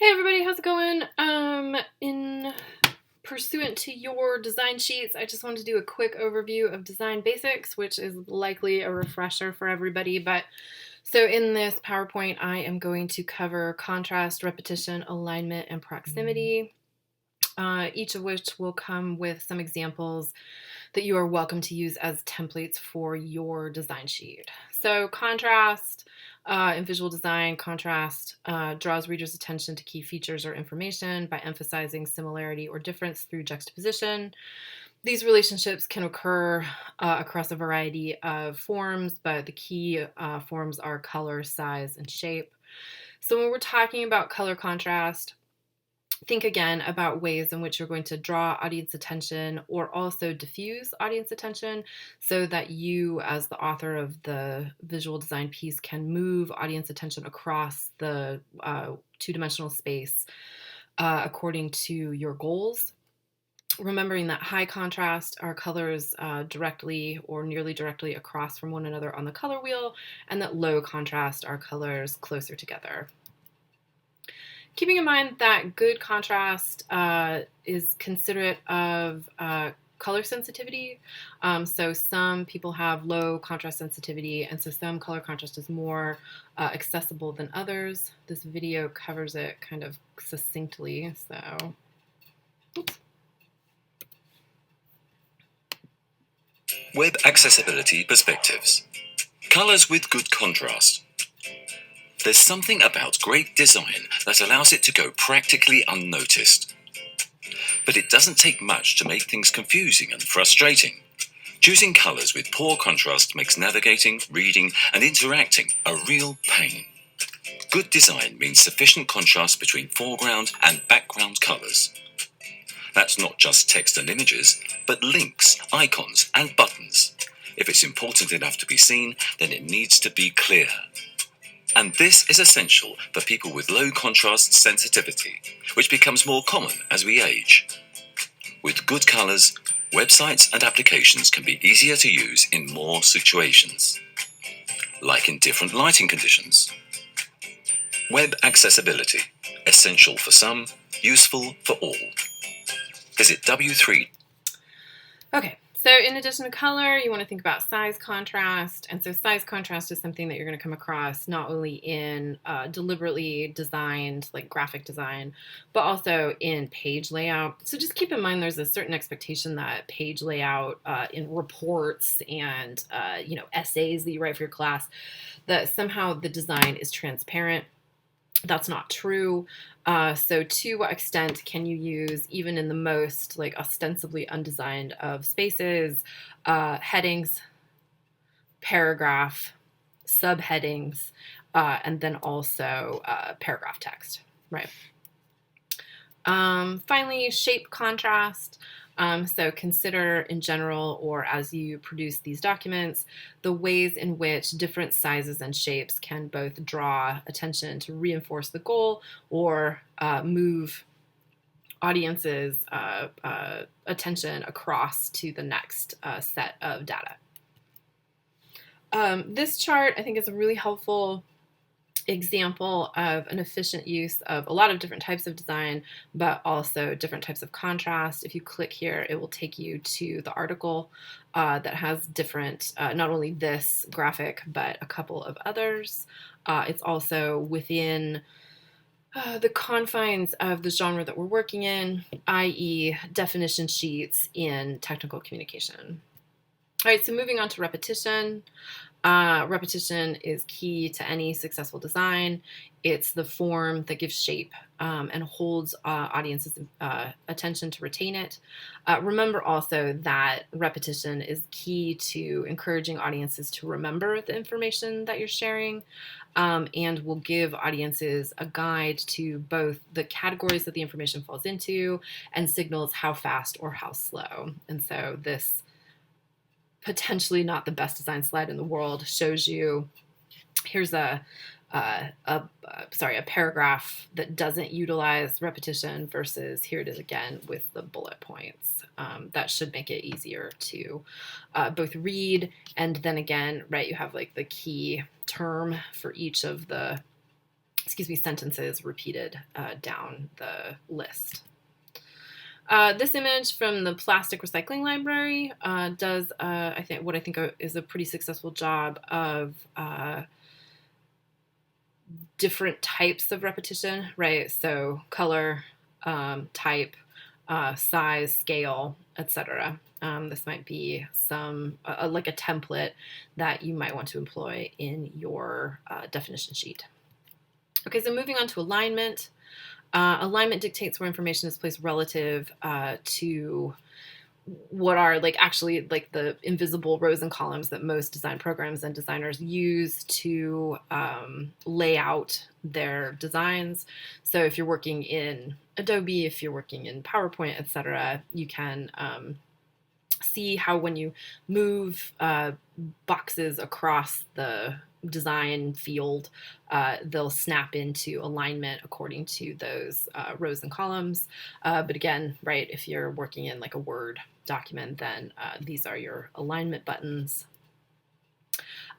Hey everybody, how's it going? In pursuant to your design sheets, I just wanted to do a quick overview of DesignBasics, which is likely a refresher for everybody. But so in this PowerPoint, I am going to cover contrast, repetition, alignment, and proximity, each of which will come with some examples that you are welcome to use as templates for your design sheet. So contrast in visual design, contrast draws readers' attention to key features or information by emphasizing similarity or difference through juxtaposition. These relationships can occur across a variety of forms, but the key forms are color, size, and shape. So when we're talking about color contrast, think again about ways in which you're going to draw audience attention or also diffuse audience attention so that you, as the author of the visual design piece, can move audience attention across the two-dimensional space according to your goals. Remembering that high contrast are colors directly or nearly directly across from one another on the color wheel, and that low contrast are colors closer together. Keeping in mind that good contrast is considerate of color sensitivity. So some people have low contrast sensitivity, and so some color contrast is more accessible than others. This video covers it kind of succinctly, so. Oops. Web accessibility perspectives. Colors with good contrast. There's something about great design that allows it to go practically unnoticed. But it doesn't take much to make things confusing and frustrating. Choosing colors with poor contrast makes navigating, reading, and interacting a real pain. Good design means sufficient contrast between foreground and background colors. That's not just text and images, but links, icons, and buttons. If it's important enough to be seen, then it needs to be clear. And this is essential for people with low contrast sensitivity, which becomes more common as we age. With good colors, websites and applications can be easier to use in more situations, like in different lighting conditions. Web accessibility, essential for some, useful for all. Visit W3. Okay, so in addition to color, you want to think about size contrast. And so size contrast is something that you're going to come across not only in deliberately designed, like graphic design, but also in page layout. So just keep in mind there's a certain expectation that page layout in reports and essays that you write for your class, that somehow the design is transparent. That's not true. So to what extent can you use, even in the most like ostensibly undesigned of spaces, headings, paragraph, subheadings, and then also paragraph text, right? Finally, shape contrast. So consider in general, or as you produce these documents, the ways in which different sizes and shapes can both draw attention to reinforce the goal or move audiences' attention across to the next set of data. This chart, I think, is a really helpful example of an efficient use of a lot of different types of design, but also different types of contrast. If you click here, it will take you to the article that has different, not only this graphic, but a couple of others. It's also within the confines of the genre that we're working in, i.e. definition sheets in technical communication. All right, so moving on to repetition. Repetition is key to any successful design. It's the form that gives shape and holds audiences' attention to retain it. Remember also that repetition is key to encouraging audiences to remember the information that you're sharing, and will give audiences a guide to both the categories that the information falls into and signals how fast or how slow. And so this potentially not the best design slide in the world shows you, here's a paragraph that doesn't utilize repetition versus here it is again with the bullet points. That should make it easier to both read, and then again, right, you have like the key term for each of the sentences repeated down the list. This image from the plastic recycling library does, I think is a pretty successful job of different types of repetition, right? So color, type, size, scale, etc. This might be some like a template that you might want to employ in your definition sheet. Okay, so moving on to alignment. Alignment dictates where information is placed relative to what are actually the invisible rows and columns that most design programs and designers use to lay out their designs. So if you're working in Adobe, if you're working in PowerPoint, etc., you can see how when you move boxes across the design field, they'll snap into alignment according to those rows and columns. But again, right, if you're working in like a Word document, then these are your alignment buttons.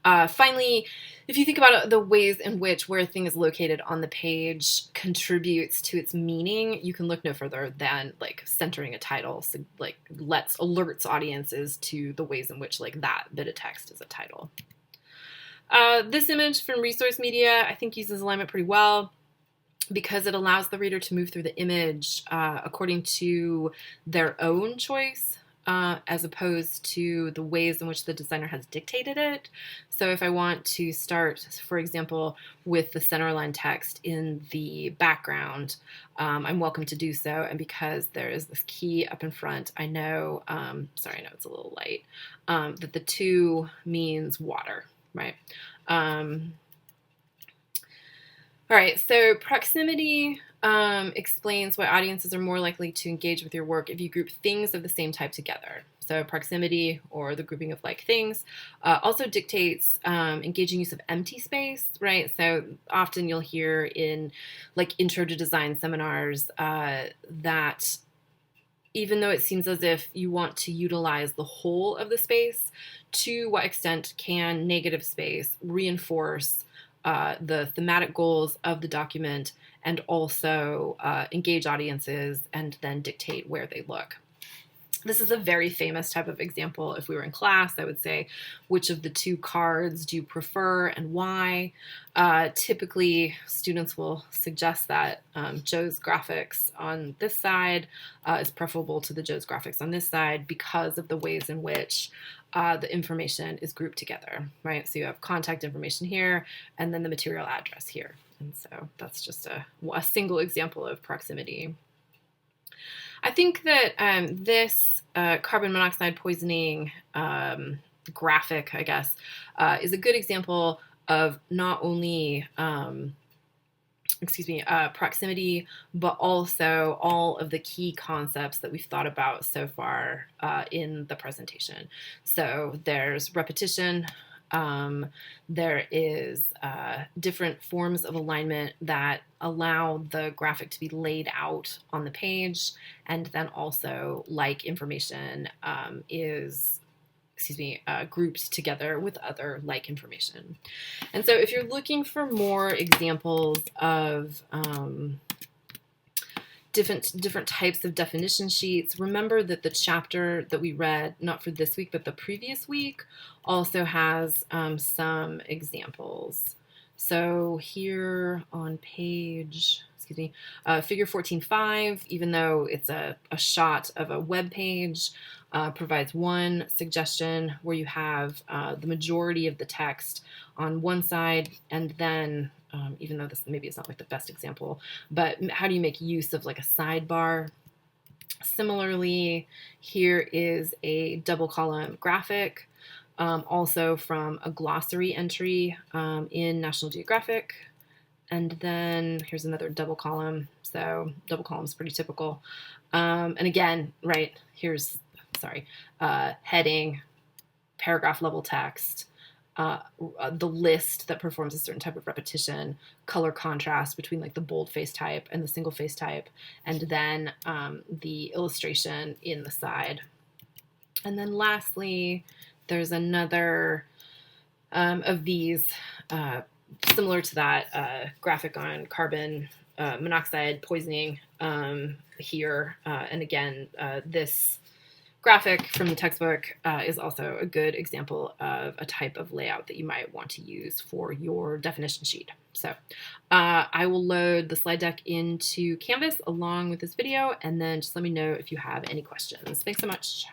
Finally, if you think about the ways in which where a thing is located on the page contributes to its meaning, you can look no further than centering a title. So alerts audiences to the ways in which that bit of text is a title. This image from Resource Media, I think, uses alignment pretty well because it allows the reader to move through the image according to their own choice, as opposed to the ways in which the designer has dictated it. So if I want to start, for example, with the centerline text in the background, I'm welcome to do so. And because there is this key up in front, I know, sorry, I know it's a little light, that the 2 means water, right? All right, so proximity explains why audiences are more likely to engage with your work if you group things of the same type together. So proximity, or the grouping of like things, also dictates engaging use of empty space, right? So often you'll hear in intro to design seminars that even though it seems as if you want to utilize the whole of the space, to what extent can negative space reinforce the thematic goals of the document and also engage audiences and then dictate where they look? This is a very famous type of example. If we were in class, I would say, which of the 2 cards do you prefer and why? Typically, students will suggest that Joe's graphics on this side is preferable to the Joe's graphics on this side because of the ways in which the information is grouped together, right? So you have contact information here and then the material address here. And so that's just a single example of proximity. I think that this carbon monoxide poisoning graphic, I guess, is a good example of not only proximity, but also all of the key concepts that we've thought about so far in the presentation. So there's repetition. There is different forms of alignment that allow the graphic to be laid out on the page, and then also information is grouped together with other information. And so if you're looking for more examples of different types of definition sheets, remember that the chapter that we read, not for this week, but the previous week, also has some examples. So here on page, figure 14.5, even though it's a shot of a web page, provides one suggestion where you have the majority of the text on one side, and then even though this maybe is not the best example, but how do you make use of a sidebar? Similarly, here is a double column graphic, also from a glossary entry in National Geographic. And then here's another double column. So double column is pretty typical. And again, right, here's, heading, paragraph level text, the list that performs a certain type of repetition, color contrast between the bold face type and the single face type, and then the illustration in the side. And then lastly, there's another of these similar to that graphic on carbon monoxide poisoning here. And again, this graphic from the textbook is also a good example of a type of layout that you might want to use for your definition sheet. So I will load the slide deck into Canvas along with this video, and then just let me know if you have any questions. Thanks so much.